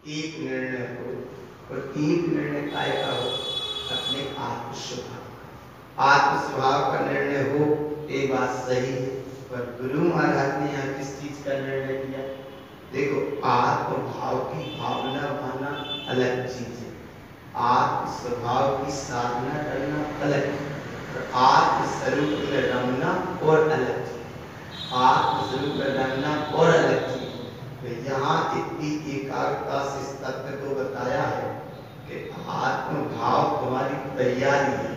एक निर्णय हो, और एक निर्णय काय का हो, अपने आत्म स्वभाव का निर्णय हो, ये बात सही है। पर गुरु महाराज ने यहाँ किस चीज का निर्णय किया? देखो, आत्म भाव की भावना माना अलग चीज है, आत्म स्वभाव की साधना करना अलग है, और आत्म स्वरूप में रमना और अलग चीज, आत्म स्वरूप में रमना और अलग चीज। तो यहाँ इतनी एकाग्रता से इस तत्व को बताया है कि आत्म भाव तुम्हारी तैयारी है,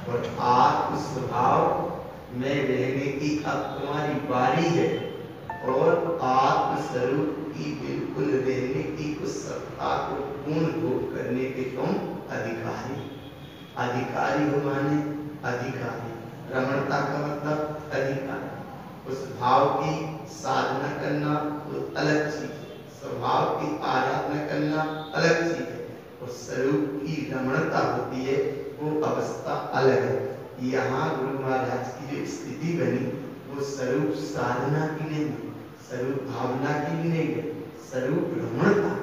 और आत्म स्वभाव में रहने की अब तुम्हारी बारी है, और आत्म स्वरूप की बिल्कुल रहने की उस सत्ता को पूर्ण भोग करने के तुम अधिकारी। अधिकारी हो माने अधिकारी, रमणता का मतलब अधिकारी। उस भाव की साधना करना तो अलग चीज है, स्वभाव की आराधना करना अलग चीज है, और स्वरूप की रमणता होती है, वो अवस्था अलग है। यहाँ गुरु महाराज की जो स्थिति बनी वो स्वरूप साधना की नहीं, स्वरूप भावना की भी नहीं है, स्वरूप रमणता।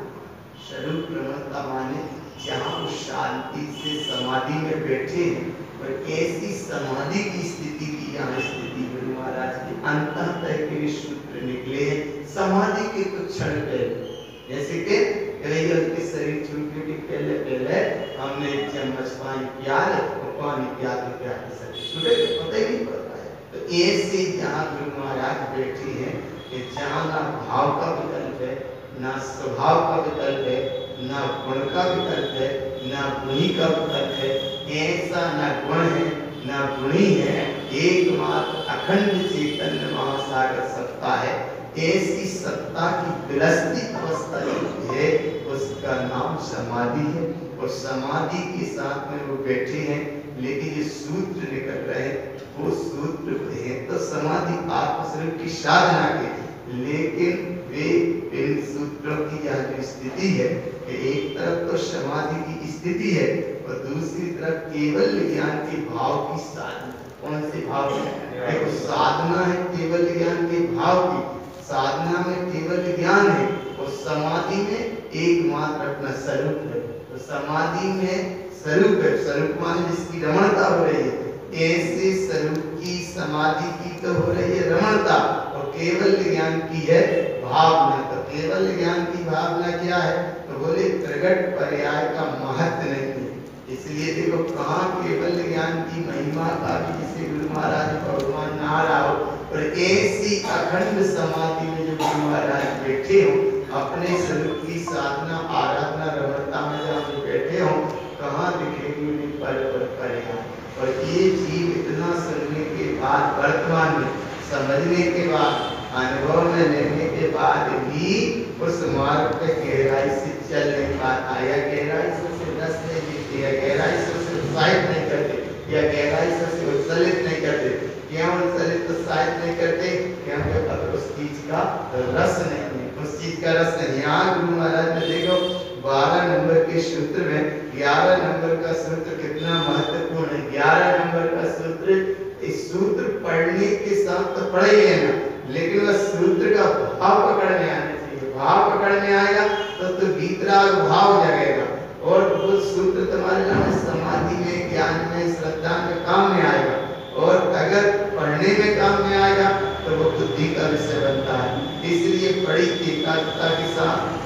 स्वरूप रमणता माने जहाँ वो शांति से समाधि में बैठे हैं, और ऐसी समाधि की स्थिति की यहाँ स्थिति गुरु महाराज के अंततः के सूत्र निकले हैं समाधि के कुछ क्षण पहले। जैसे कि के शरीर छूटने के पहले पहले हमने एक चम्मच पानी पिया और पानी पिया के शरीर छूटे, पता ही नहीं पड़ता है। तो ऐसे जहाँ गुरु महाराज बैठे हैं कि जहाँ ना भाव का विकल्प है, ना स्वभाव का विकल्प है, ना गुण का विकल्प है, ना गुणी का विकल्प है, ऐसा ना गुण है ना गुणी है, एकमात्र अखंड चैतन्य महासागर सत्ता है। ऐसी सत्ता की विलसती अवस्था जो है उसका नाम समाधि है, और समाधि के साथ में वो बैठे हैं। लेकिन ये सूत्र निकल रहे हैं वो सूत्र है तो समाधि आत्मस्वरूप की साधना के, लेकिन वे इन सूत्रों की यह जो स्थिति है कि एक तरफ तो समाधि की स्थिति है और दूसरी तरफ केवल ज्ञान के भाव की साधना। कौन से भाव है? देखो, साधना है केवल ज्ञान के भाव की, साधना में केवल ज्ञान है, और समाधि में एकमात्र अपना स्वरूप है। तो समाधि में स्वरूप है, स्वरूप माने जिसकी रमणता हो रही है, ऐसे स्वरूप की समाधि की तो हो रही है रमणता, और केवल ज्ञान की है भावना। तो केवल ज्ञान की भावना क्या है? तो बोले प्रगट पर्याय का महत्व नहीं है। इसलिए देखो कहाँ केवल ज्ञान की महिमा का भी जिसे गुरु महाराज भगवान ना रहा हो, और ऐसी अखंड समाधि में जो गुरु महाराज बैठे हो, अपने स्वरूप की साधना आराधना रमणता में जहाँ बैठे हो, कहाँ दिखेगी उन्हें पल पल पर्याय। और ये जीव इतना सुनने के बाद, वर्तमान में समझने के बाद, अनुभव में लेने के बाद भी उस मार्ग पे गहराई से चल नहीं पाता, या गहराई से रस नहीं लेते, या गहराई से उत्साहित नहीं करते, या गहराई से उत्साहित नहीं करते। क्यों उत्साहित उत्साहित नहीं करते? क्योंकि अगर उस चीज का रस नहीं है, उस चीज का रस नहीं। यहाँ गुरु महाराज ने देखो 12 नंबर के सूत्र में 11 नंबर का सूत्र कितना महत्वपूर्ण है। 11 नंबर का सूत्र, इस सूत्र पढ़ने के साथ तो पढ़े ही है ना, लेकिन वह सूत्र का भाव पकड़ने आना चाहिए। भाव पकड़ने आएगा तो भीतराग भाव जगेगा, और वो सूत्र तुम्हारे नाम समाधि में, ज्ञान में, श्रद्धा में काम में आएगा। और अगर पढ़ने में काम में आएगा तो वो बुद्धि का विषय बनता है। इसलिए बड़ी एकाग्रता के साथ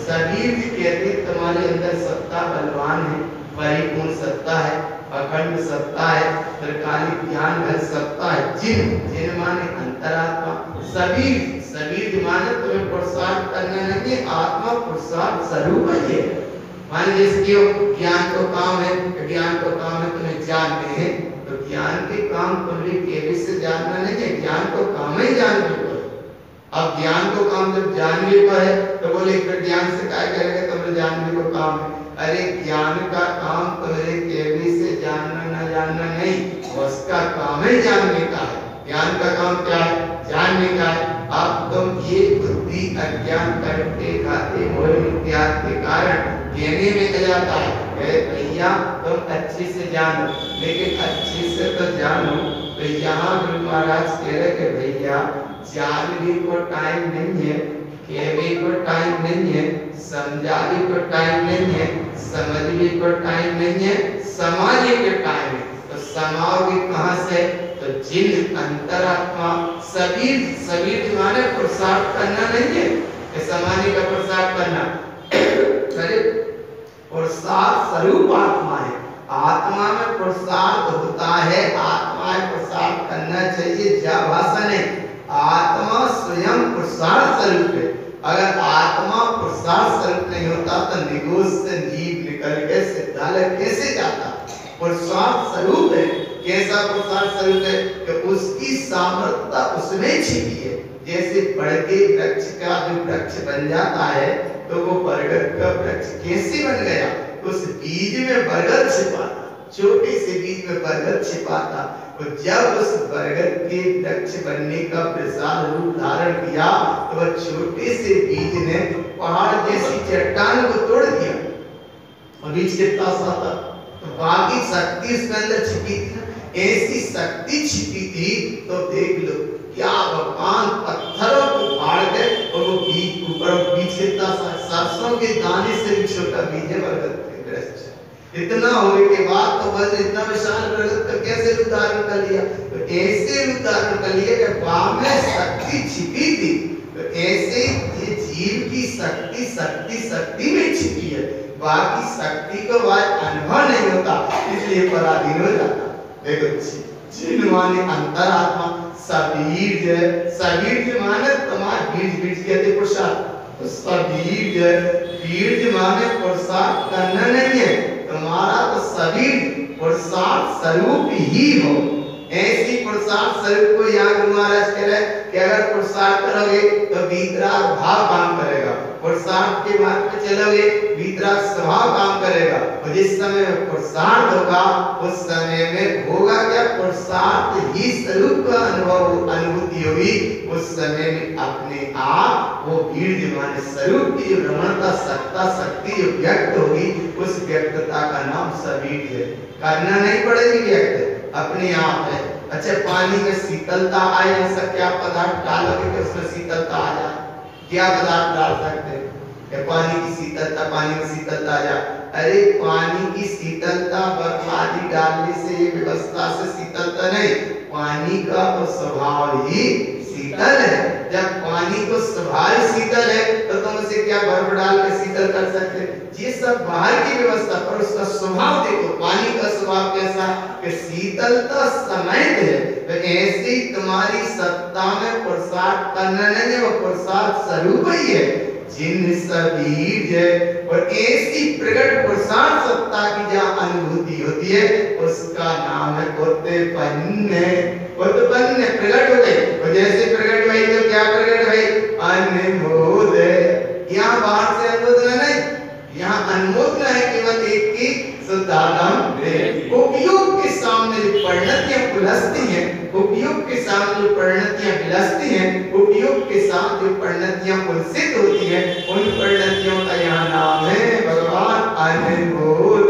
शरीर कहते तुम्हारे अंदर सत्ता बलवान है, परिपूर्ण सत्ता है, अखंड सत्ता है, त्रिकालिक ज्ञान घन सत्ता है। जिन माने अंतरात्मा, शरीर माने तुम्हें पुरुषार्थ करना नहीं, आत्मा पुरुषार्थ स्वरूप है। मान लीजिए ज्ञान को काम है, ज्ञान को काम है तुम्हें जानते हैं, तो ज्ञान के काम तुम्हें केवल से जानना नहीं है, ज्ञान को काम ही जानने को है। अब ज्ञान को काम जब जानने को है तो बोले फिर ज्ञान से क्या करेगा? तुम्हें जानने को काम है। अरे ज्ञान का काम तुम्हें केवल से जानना न जानना नहीं, उसका काम ही जानने का है। ज्ञान का काम क्या है? जानने का है। अब तुम ये बुद्धि अज्ञान करते खाते मोह इत्यादि के कारण कहने में क्या जाता है? भैया तुम अच्छे से जानो, लेकिन अच्छे से तो जानो। तो यहाँ गुरु महाराज कह रहे कि भैया जानने को टाइम नहीं है, कहने को टाइम नहीं है, समझाने को टाइम नहीं है, समझने को टाइम नहीं है, समाने के टाइम है। तो समाओगे कहाँ से? तो जिन अंतरात्मा सबीर माने प्रसाद करना नहीं है, समाने का प्रसाद करना। अरे प्रसाद स्वरूप आत्मा है, आत्मा में प्रसाद होता है, आत्मा में प्रसाद करना चाहिए, जा भाषा नहीं। आत्मा स्वयं प्रसाद स्वरूप है। अगर आत्मा प्रसाद स्वरूप नहीं होता तो निगोष से जीव निकल के सिद्धालय कैसे जाता? प्रसाद स्वरूप है। कैसा प्रसाद स्वरूप है? कि उसकी सामर्थ्यता उसमें छिपी है। जैसे बड़ के वृक्ष का जो वृक्ष बन जाता है, तो वो बरगद का वृक्ष कैसे बन गया? उस बीज में बरगद छिपा था, छोटे से बीज में बरगद छिपा था। तो जब उस बरगद के वृक्ष बनने का विशाल रूप धारण किया, तो वह छोटे से बीज ने पहाड़ जैसी चट्टान को तोड़ दिया। और बीज कितना सा था, तो बाकी शक्ति उसके अंदर छिपी थी। ऐसी शक्ति छिपी थी, तो देख लो क्या भगवान पत्थरों को फाड़ के, और वो बीज ऊपर बीज कितना सा, सरसों के दाने से भी छोटा बीज है बरगद के वृक्ष। इतना होने के बाद तो बस इतना विशाल बरगद का कैसे रूप धारण कर लिया? तो ऐसे रूप धारण कर लिया कि वहां में शक्ति छिपी थी। तो ऐसे ये जीव की शक्ति में छिपी है, बाकी शक्ति को वह अनुभव नहीं होता, इसलिए पराधीन हो जाता। देखो जिन माने अंतरात्मा, सबीर माने तुम्हारे बीज कहते प्रसाद। तो सबीर माने प्रसाद करना नहीं है, तुम्हारा तो सबीर प्रसाद स्वरूप ही हो। ऐसी प्रसाद स्वरूप को यहाँ गुरु महाराज कह रहे हैं कि अगर प्रसाद करोगे तो वीतराग भाव काम करेगा, प्रसाद के मार्ग पे चलोगे वीतराग स्वभाव काम करेगा। और जिस समय में प्रसाद होगा उस समय में होगा क्या? प्रसाद ही स्वरूप का अनुभूति होगी। उस समय में अपने आप वो वीर माने स्वरूप की जो रमणता शक्ति जो व्यक्त होगी, उस व्यक्तता का नाम सबीर है। करना नहीं पड़ेगी, व्यक्त अपने आप है। अच्छा, पानी में शीतलता आए, ऐसा क्या पदार्थ डालोगे कि उसमें शीतलता आ जाए? क्या पदार्थ डाल सकते हैं कि पानी की शीतलता, पानी में शीतलता आ जाए? अरे पानी की शीतलता बर्फ आदि डालने से, ये व्यवस्था से शीतलता नहीं, पानी का तो स्वभाव ही शीतल है। जब पानी को स्वभाव शीतल है तो तुम उसे क्या बर्फ डाल के शीतल कर सकते? ये सब बाहर की व्यवस्था, पर उसका स्वभाव देखो, पानी का स्वभाव कैसा कि शीतलता समेत है। तो ऐसे ही तुम्हारी सत्ता में प्रसाद करना नहीं है, वो प्रसाद स्वरूप ही है, जिन सबीज है। और ऐसी प्रकट प्रसाद सत्ता की जहाँ अनुभूति होती है, उसका नाम है उत्पन्न। उत्पन्न प्रकट हो गई, और जैसे प्रकट हुई तो क्या प्रकट हुई? अनमोद। यहाँ बाहर से अनुभूत नहीं, यहाँ अनुभूत है केवल एक की शुद्धात्म। उपयोग के सामने जो परिणतियां पुलस्ती हैं, उपयोग के सामने जो परिणतियां विलसती हैं, उपयोग के साथ जो परिणतियां पुलसित होती हैं, उन परिणतियों का यहाँ नाम है भगवान अनमोद।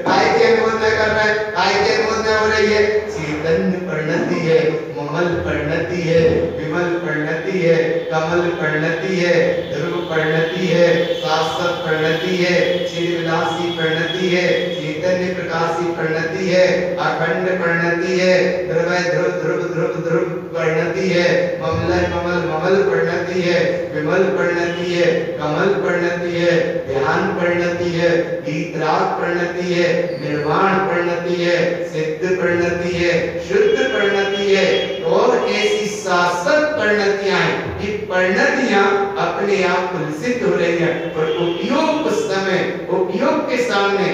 काय के अनुभूत कर रहा है, काय के अनुभूत हो रही है? चैतन्य परिणति है, ममल परिणति है, विमल परिणति है, कमल परिणति है, ध्रुव परिणति है, शाश्वत परिणति है, चिरविलासी परिणति है, चैतन्य प्रकाशी परिणति है, अखंड परिणति है, ध्रुव ध्रुव ध्रुव ध्रुव ध्रुव परिणति है, ममल ममल ममल परिणति है, विमल परिणति है, कमल परिणति है, ध्यान परिणति है, वीतराग परिणति है, निर्वाण परिणति है, सिद्ध परिणति है, शुद्ध परिणति है, और ऐसी शाश्वत परिणतियां हैं। ये परिणतियां अपने आप कुलसित हो रही हैं, और उपयोग उस समय, उपयोग के सामने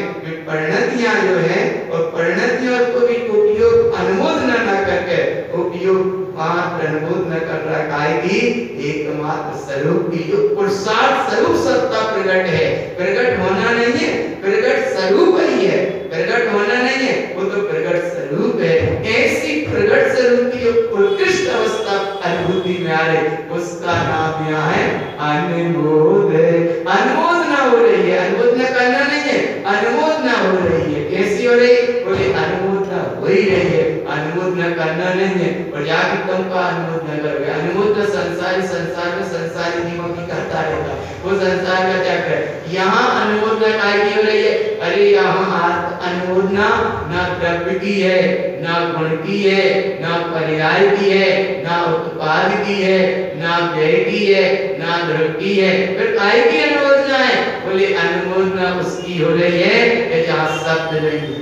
परिणतियां जो है, और परिणतियों को भी उपयोग अनुमोदन न करके, उपयोग मात्र अनुमोदन कर रखा है कि एकमात्र स्वरूप की जो प्रसाद स्वरूप सत्ता प्रकट है, प्रकट होना नहीं है, प्रकट स्वरूप ही है, प्रकट होना नहीं है, वो तो प्रकट स्वरूप है। ऐसी प्रकट स्वरूप की जो उत्कृष्ट अवस्था अनुभूति में आ रही, उसका नाम यहाँ है अनमोद। अनुमोदना हो रही है, अनुमोदना करना नहीं है, अनुमोदना हो रही है। कैसी हो रही? बोले अनुमोदना हो ही रही है। अनुमोदना अनुमोदन करना नहीं है और जाके तुम का अनुमोदन करोगे। अनुमोदन संसारी संसार में संसारी जीवों की करता रहता, वो संसार का चक्र है। यहाँ अनुमोदन काय की हो रही है? अरे यहाँ अनुमोदना ना द्रव्य की है, ना गुण की है, ना पर्याय की है, ना उत्पाद की है, ना व्यय की है, ना द्रव्य की है। फिर काय की अनुमोदना है? बोले अनुमोदना उसकी हो रही है कि जहाँ शब्द नहीं है,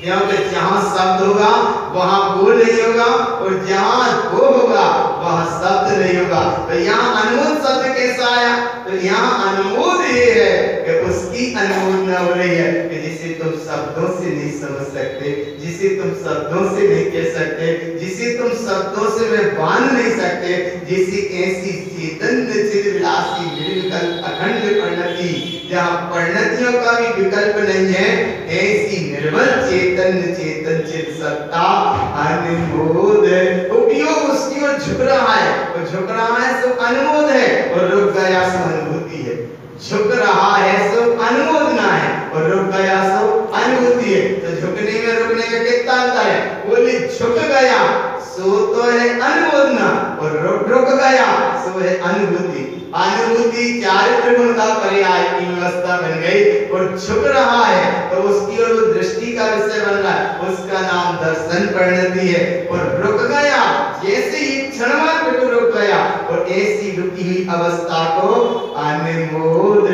क्योंकि जहाँ शब्द होगा वहाँ वो नहीं होगा और जहाँ वो होगा वहाँ शब्द नहीं होगा। तो यहाँ अनुमोद शब्द कैसा आया? तो यहाँ अनुमोद ये है कि उसकी अनुमोदना हो रही है कि जिसे तुम शब्दों से नहीं समझ सकते, जिसे तुम शब्दों से नहीं कह सकते, जिसे तुम शब्दों से मैं बांध नहीं सकते, जिसे ऐसी चैतन्य चिरविलासी निर्विकल्प अखंड परिणति, जहाँ परिणतियों का भी विकल्प नहीं है, ऐसी निर्मल चैतन्य चेतन चित सत्ता अनुमोद उपयोग उसकी ओर झुक रहा है, और झुक रहा है सो अनुमोद है, और रुक गया सो अनुभूति है। झुक रहा है सो अनुमोदना है और रुक गया सो अनुभूति है। तो झुकने में रुकने में कितना अंतर है? बोले झुक गया सो तो है अनुमोदना और रुक गया सो है अनुभूति। अनुभूति चारित्र गुण का पर्याय की व्यवस्था बन गई और झुक रहा है तो उसकी ओर दृष्टि का विषय बन रहा है, उसका नाम दर्शन परिणति है। और रुक गया जैसे ही क्षण मात्र को रुक गया और ऐसी रुकी हुई अवस्था को अनुमोद,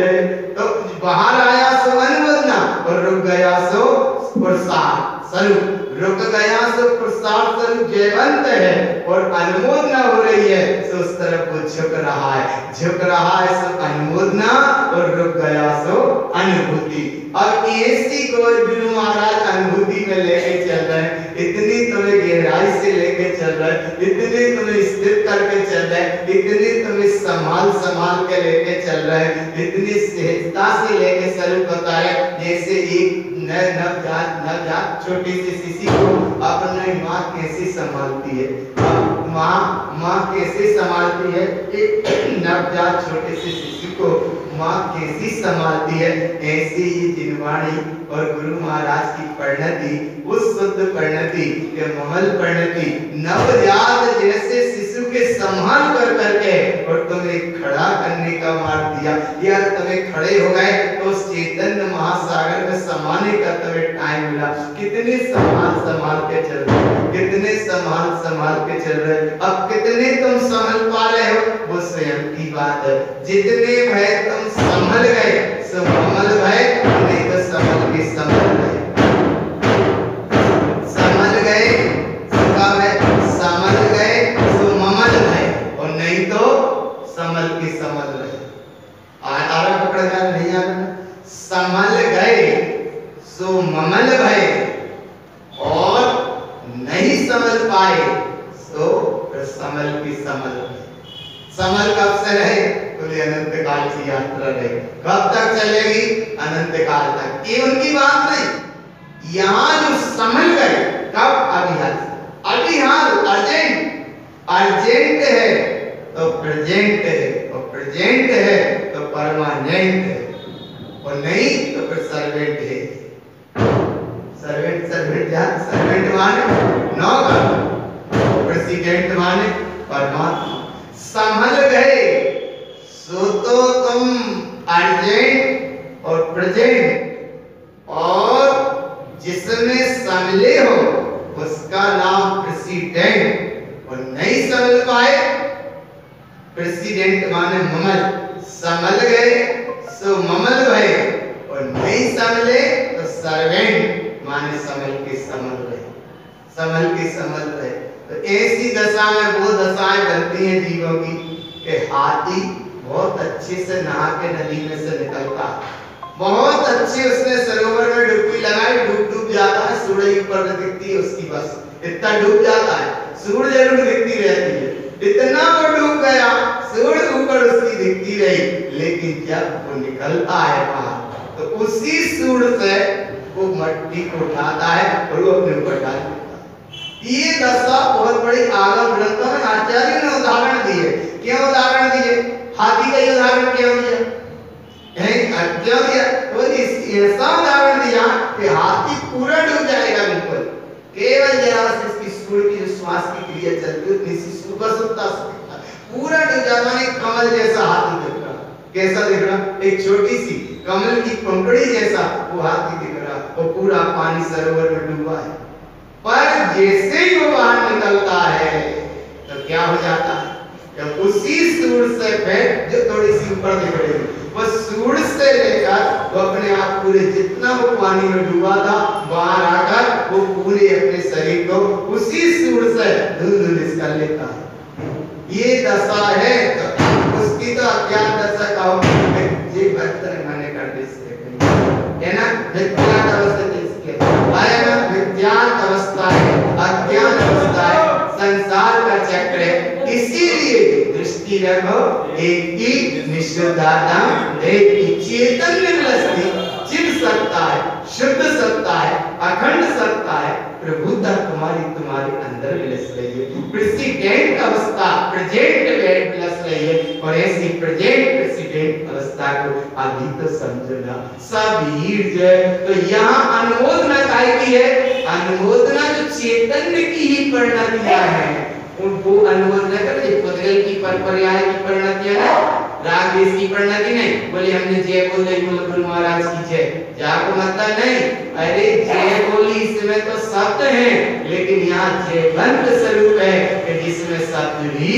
तो बाहर आया सो अनुमोदना और रुक गया सो प्रसाद स्वरूप, रुक गया सो प्रसाद स्वरूप जयवंत है और अनुमोदना हो रही है सो उस तरफ वो झुक रहा है, झुक रहा है सो अनुमोदना और रुक गया सो अनुभूति। अब ऐसी को गुरु महाराज अनुभूति में लेके चल रहे हैं, इतनी तुम्हें गहराई से लेके चल रहे हैं, इतनी तुम्हें स्थिर करके चल रहे हैं, इतनी तुम्हें संभाल संभाल के लेके चल रहे हैं, इतनी सहजता से लेके स्वरूप बता रहे जैसे एक नवजात छोटी सी शिशु को अपनी माँ कैसे संभालती है। माँ कैसे संभालती है? एक नवजात छोटे से शिशु को माँ कैसी संभालती है, ऐसे ही जिनवाणी और गुरु महाराज की परिणति, उस शुद्ध परिणति के ममल परिणति नवजात जैसे शिशु के संभाल कर करके और तुम्हें खड़ा करने का मार्ग दिया, या तुम्हें खड़े हो गए तो उस चैतन्य महासागर में समाने का तुम्हें टाइम मिला। कितने संभाल के चल रहे, कितने संभाल के चल रहे, अब कितने तुम संभल पा रहे हो वो स्वयं की बात है। जितने भय तुम संभल गए सो ममल भय, नहीं तो संभल के संभल गए, संभल गए कब है? संभल गए सो ममल भय, और नहीं तो संभल के संभल रहे। आरा पकड़ गया नहीं आ रहा, संभल गए सो ममल भय और नहीं समझ पाए सो समल की समल रहे। समल कब से रहे? बोले अनंत काल की यात्रा रहे। कब तक चलेगी? अनंत काल तक। ये उनकी बात नहीं, यहाँ जो समझ गए कब? अभी हाल अर्जेंट है तो प्रेजेंट है, और प्रेजेंट है तो परमानेंट है, और नहीं तो फिर सर्वेंट है। सर्वेंट माने नौकर, प्रेसिडेंट माने परमात्मा। संभल गए सो तो तुम अर्जेंट और प्रेजेंट, और जिसमें संभले हो उसका नाम प्रेसिडेंट, और नहीं संभल पाए प्रेसिडेंट माने ममल। संभल गए सो ममल भय, और नहीं संभले तो सर्वेंट माने संभल के संभल रहे, संभल के संभल रहे। तो ऐसी दशा में वो दशाएं बनती हैं जीवों की कि हाथी बहुत अच्छे से नहा के नदी में से निकलता, बहुत अच्छे उसने सरोवर में डुबकी लगाई, डूब जाता है, सूरज ऊपर दिखती है उसकी, बस इतना डूब जाता है, सूरज जरूर दिखती रहती है, इतना वो डूब गया, सूरज ऊपर उसकी दिखती रही, लेकिन जब वो निकलता है बाहर तो उसी सूरज से वो मट्टी को उठाता है और वो अपने ऊपर डाल देता है। ये दशा बहुत बड़ी आगम ग्रंथों में आचार्य ने उदाहरण दिए। क्यों उदाहरण दिए? हाथी का ये उदाहरण क्यों दिया? क्यों दिया? तो ऐसा उदाहरण दिया कि हाथी पूरा डूब जाएगा, बिल्कुल केवल जरा से इसकी श्वास की क्रिया चलती है उतनी सी सुबह पूरा डूब कमल जैसा हाथी दिख रहा। कैसा दिख रहा? एक छोटी सी कमल की पंखुड़ी जैसा वो हाथी दिख रहा, वो पूरा पानी सरोवर में डूबा है। पर जैसे ही वो बाहर निकलता है तो क्या हो जाता है? जब उसी सूर से फिर जो थोड़ी सी ऊपर दिख रही है, वो सूर से लेकर वो अपने आप पूरे जितना वो पानी में डूबा था बाहर आकर वो पूरे अपने शरीर को उसी सूर से धुल कर लेता है। ये दशा है तो उसकी तो अज्ञान दशा का ये भक्तर मैंने कर दी है ना, विज्ञान अवस्था इसके है ना, विज्ञान अवस्था है, अज्ञान अवस्था है, संसार का चक्र है। इसीलिए दृष्टि रखो एक ही निष्ठुरता, एक ही चैतन्य वृत्ति चिर सकता है, शुद्ध सत्ता है, अखंड सत्ता है, प्रभुता तुम्हारे अंदर विलस रही है। प्रेसिडेंट अवस्था प्रेजेंट विलस रही है और ऐसी प्रेसिडेंट अवस्था को अभी तो समझना सब हीर है। तो यहाँ अनुमोदना काय की है? अनुमोदना जो चैतन्य की ही परिणतियां है उनको अनुमोदना कर दे। पुद्गल की पर्याय की परिणतियां है, राग देश की परिणति नहीं। बोले हमने जय बोल दी, बोले गुरु महाराज की जय, जाको मतलब नहीं। अरे जय बोली इसमें तो शब्द है, लेकिन यहाँ जयवंत स्वरूप है जिसमें शब्द भी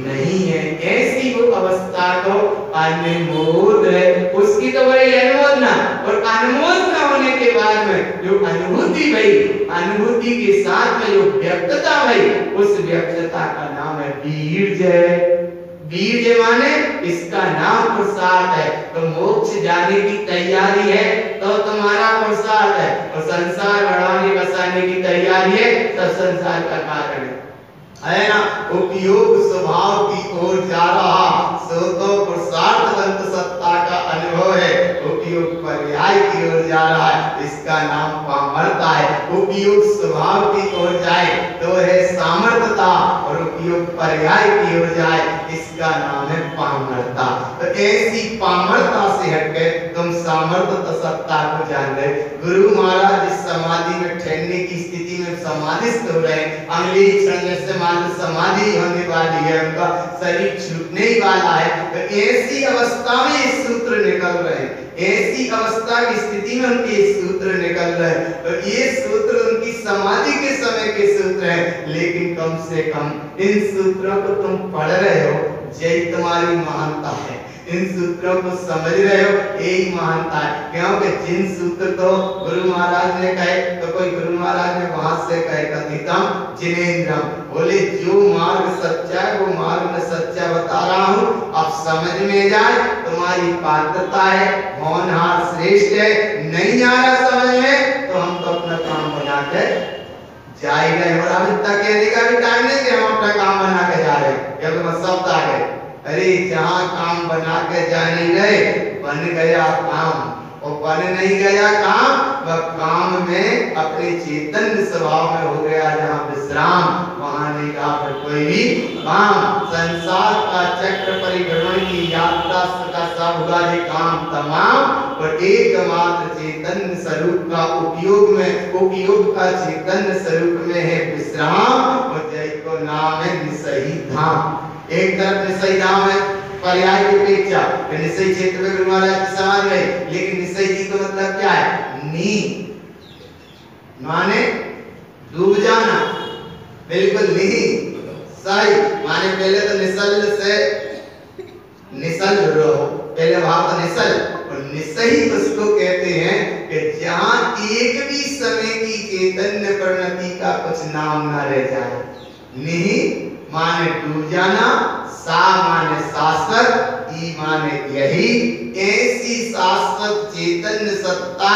नहीं है। ऐसी वो अवस्था को अनुमोद है, उसकी तो बड़ी अनुमोदना। और अनुमोदना होने के बाद में जो अनुभूति भई, अनुभूति के साथ में जो व्यक्तता भई, उस व्यक्तता का नाम है बीर्जय। बीर्जय माने इसका नाम प्रसाद है। तो मोक्ष जाने की तैयारी है तो तुम्हारा प्रसाद है, और संसार बढ़ाने बसाने की तैयारी है तब संसार का कारण है ना। उपयोग स्वभाव की ओर जा रहा सो तो पुरुषार्थवंत सत्ता का अनुभव है। उपयोग पर्याय की ओर जा रहा है, इसका नाम पामरता है। उपयोग स्वभाव की ओर जाए तो है सामर्थ्यता, और उपयोग पर्याय की ओर जाए इसका नाम है पामरता। तो ऐसी पामरता से हटकर तुम सामर्थ्य सत्ता को जान गए। गुरु महाराज इस समाधि में ठहरने की स्थिति में समाधिस्थ हो रहे, अगले क्षण में समाधि होने वाली है, उनका शरीर छूटने ही वाला है। तो ऐसी अवस्था में ये सूत्र निकल रहे हैं, ऐसी अवस्था की स्थिति में उनके सूत्र निकल रहे हैं। तो ये सूत्र उनकी समाधि के समय के सूत्र हैं, लेकिन कम से कम इन सूत्रों को तुम पढ़ रहे हो, यही तुम्हारी महानता है। इन सूत्रों को समझ रहे हो, यही महानता है। क्योंकि जिन सूत्र तो गुरु महाराज ने कहे, तो कोई गुरु महाराज ने वहां से कहे कथितम जिनेन्द्रम, बोले जो मार्ग सच्चा है वो मार्ग में सच्चा बता रहा हूँ, अब समझ में जाए, तुम्हारी पात्रता है, होनहार श्रेष्ठ है। नहीं आ रहा समझ में तो हम तो अपना काम बना के जाएगा। और अब तक कहने का भी टाइम नहीं कि हम अपना काम बना के जा रहे हैं, या तो शब्द आ गए। अरे जहाँ काम बना के जा नहीं रहे, बन गया काम, और बन नहीं गया काम, वह काम में अपने चैतन्य स्वभाव में हो गया जहाँ विश्राम, वहाँ नहीं रहा फिर कोई भी काम। संसार का चक्र परिभ्रमण की यात्रा का सब हुआ ये काम तमाम, और एकमात्र चैतन्य स्वरूप का उपयोग का चैतन्य स्वरूप में है विश्राम, और जय को नाम है निसही धाम। एक तरफ निसई धाम है पर्याय की अपेक्षा, निसई क्षेत्र में गुरु महाराज की समाधि है, लेकिन निसई जी तो मतलब क्या है? नींद माने डूब जाना, बिल्कुल नहीं सही माने पहले तो निसल से निसल रहो, पहले वहां तो निसल, और निसई उसको कहते हैं कि जहां एक भी समय की चैतन्य परिणति का कुछ नाम ना रह जाए। नहीं माने डूब जाना, सा माने शाश्वत, ई माने यही। ऐसी शाश्वत चैतन्य सत्ता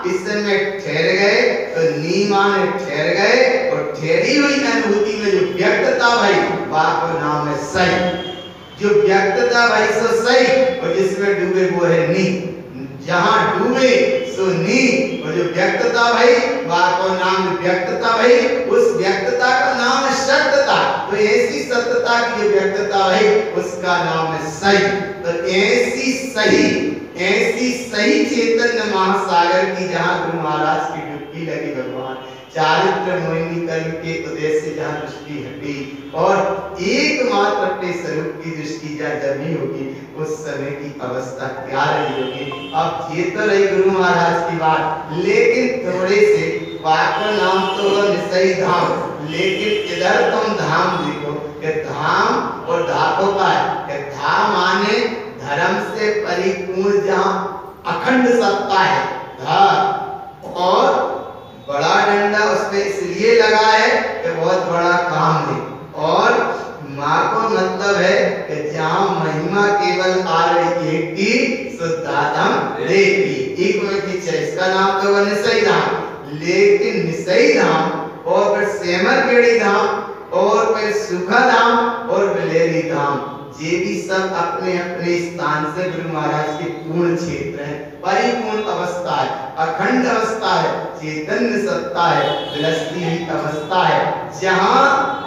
इसमें ठहर गए, तो नी माने ठहर गए, और ठहरी हुई अनुभूति में जो व्यक्तता भाई वाह नाम है सही। जो व्यक्तता भाई सो सही, और जिसमें डूबे वो है नी। जहां डूबे सो नी, और जो व्यक्तता भाई वाह को नाम व्यक्तता भाई, उस व्यक्तता का नाम है सत्यता। तो ऐसी सत्यता की जो व्यक्तता भाई उसका नाम है सही। तो ऐसी सही चैतन्य महासागर की जहां गुरु महाराज की डुबकी लगी भगवान चारित्र मोहिनी कर्म के उदय से जहाँ दृष्टि हटी और एकमात्र अपने स्वरूप की दृष्टि जहाँ जमी होगी, उस समय की अवस्था क्या रही होगी। अब ये तो रही गुरु महाराज की बात, लेकिन थोड़े से बात का नाम तो निसई धाम, लेकिन इधर तुम धाम देखो कि धाम और धातु का है कि धाम माने धर्म से परिपूर्ण जहाँ अखंड सत्ता है धा, और बड़ा डंडा उसमें इसलिए लगा है कि बहुत बड़ा काम है, और माँ को मतलब है कि जहाँ महिमा केवल आ रही है की शुद्धात्म देखी एक व्यक्ति, इसका नाम तो निसई धाम, लेकिन निसई धाम और फिर सेमरगढ़ी धाम और फिर सुखा धाम और बिलेरी धाम, ये भी सब अपने अपने स्थान से गुरु महाराज के पूर्ण क्षेत्र है, परिपूर्ण अवस्था है, अखंड अवस्था है, चैतन्य सत्ता है, विलसती हुई अवस्था है, जहाँ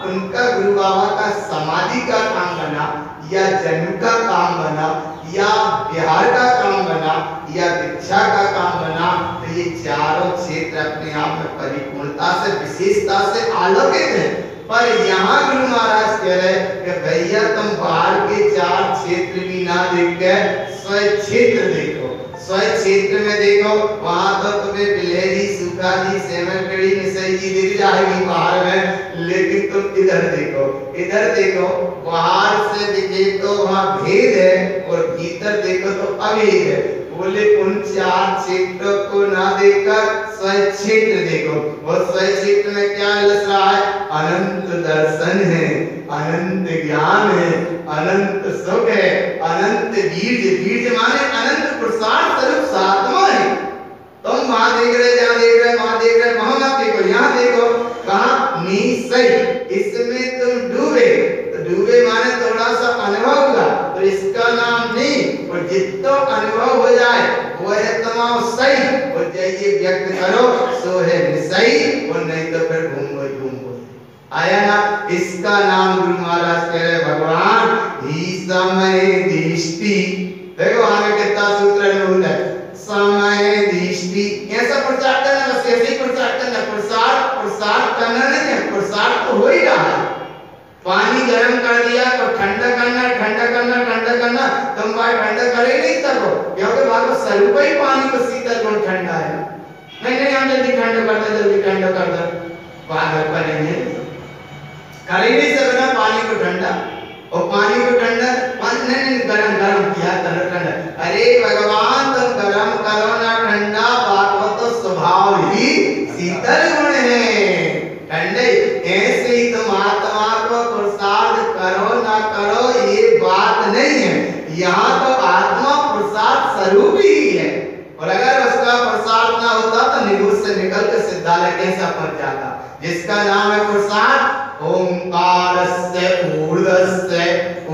उनका गुरु बाबा का समाधि का काम बना या जन्म का काम बना या बिहार का काम बना या दीक्षा का काम बना, तो ये चारों क्षेत्र अपने आप में परिपूर्णता से विशेषता से आलोकित है। पर यहाँ गुरु महाराज कह रहे कि भैया तुम बाहर के चार क्षेत्र भी ना देख के स्वयं क्षेत्र देखो, स्वयं क्षेत्र में देखो, वहां तो तुम्हें बिलेरी सूखा जी सेमरगढ़ी निसई जी दिख जाएगी बाहर में, लेकिन तुम इधर देखो, इधर देखो, बाहर से दिखे तो वहां भेद है और भीतर देखो तो अभेद है। बोले उन चार क्षेत्रों को ना देखकर स्वयं क्षेत्र देखो, और स्वयं क्षेत्र में क्या लस रहा है, अनंत दर्शन है, अनंत ज्ञान है, अनंत सुख है, अनंत वीर्य, वीर्य माने अनंत प्रसाद स्वरूप सात्मा है। तुम वहां देख रहे, जहां देख रहे, वहां देख रहे, वहां मत देखो, यहाँ देखो, कहा निसई, इसमें तुम डूबे, तो डूबे माने थोड़ा सा अनुभव हुआ, तो इसका नाम नहीं, और जितना अनुभव हो जाए वो है तमाम सही, और जाइए व्यक्त करो सो है निसई, और नहीं तो फिर घूमो घूमो आया ना। इसका नाम गुरु महाराज कह रहे भगवान ही समय दृष्टि, देखो आगे कितना सूत्र अनुकूल है, समय दृष्टि, ऐसा प्रचार करना, बस ऐसे ही प्रचार करना, प्रसार करना नहीं है, प्रसार तो हो ही रहा है। पानी गर्म कर दिया तो ठंडा करना, ठंडा करना, ठंडा करना, तुम बाहर ठंडा करे नहीं सको, क्योंकि बाहर स्वरूप ही पानी को शीतल गुण ठंडा है। नहीं हम जल्दी ठंडा कर दे, जल्दी ठंडा कर दे, बाहर करेंगे कर ही नहीं सकना पानी को ठंडा, और पानी को ठंडा नहीं गरम गरम किया ठंडा, अरे भगवान तुम गरम करो ना ठंडा, बात तो स्वभाव ही शीतल गुण है ठंडे, ऐसे ही तुम आत्मा को प्रसाद करो ना करो ये बात नहीं है, यहाँ तो आत्मा प्रसाद स्वरूप ही है, और अगर उसका प्रसाद ना होता तो निगुस से निकल कर सिद्धालय कैसा पहुंच जाता, जिसका नाम है प्रसाद। ओंकारस्य ऊर्ध्वस्य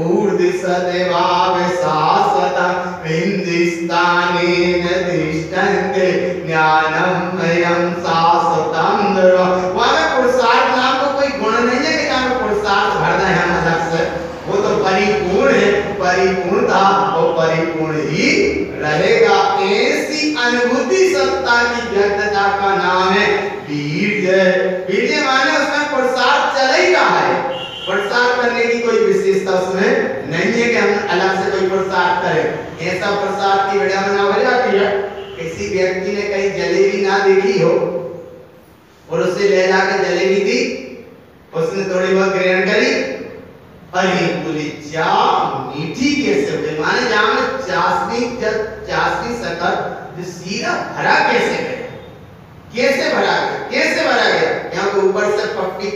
ऊर्ध्वसदेवाव शाश्वतं हिंदुस्तानेन तिष्ठन्ते ज्ञानमयं शाश्वतं द्रव्यं। वहाँ प्रसाद नाम को कोई गुण नहीं है कि जहाँ प्रसाद भर दें हम अलग से, वो तो परिपूर्ण है, परिपूर्णता और परिपूर्ण ही रहेगा। ऐसी अनुभूति सत्ता की व्यक्तता का नाम है वीर्य। वीर्य माने उसमें प्रसाद चल ही रहा है, प्रसाद करने की कोई विशेषता उसमें नहीं है कि हम अलग से कोई प्रसाद करें। ऐसा प्रसाद की वीडियो बना हो जाती है, किसी व्यक्ति ने कहीं जलेबी ना देखी हो और उसे ले जाकर जलेबी दी, उसने थोड़ी बहुत ग्रहण करी, अरे बोली जा मीठी कैसे हो गई, माने जहाँ में चाशनी शक्कर जो सीरा भरा कैसे गया, कैसे भरा गया, कैसे भरा गया, यहाँ के ऊपर से पट्टी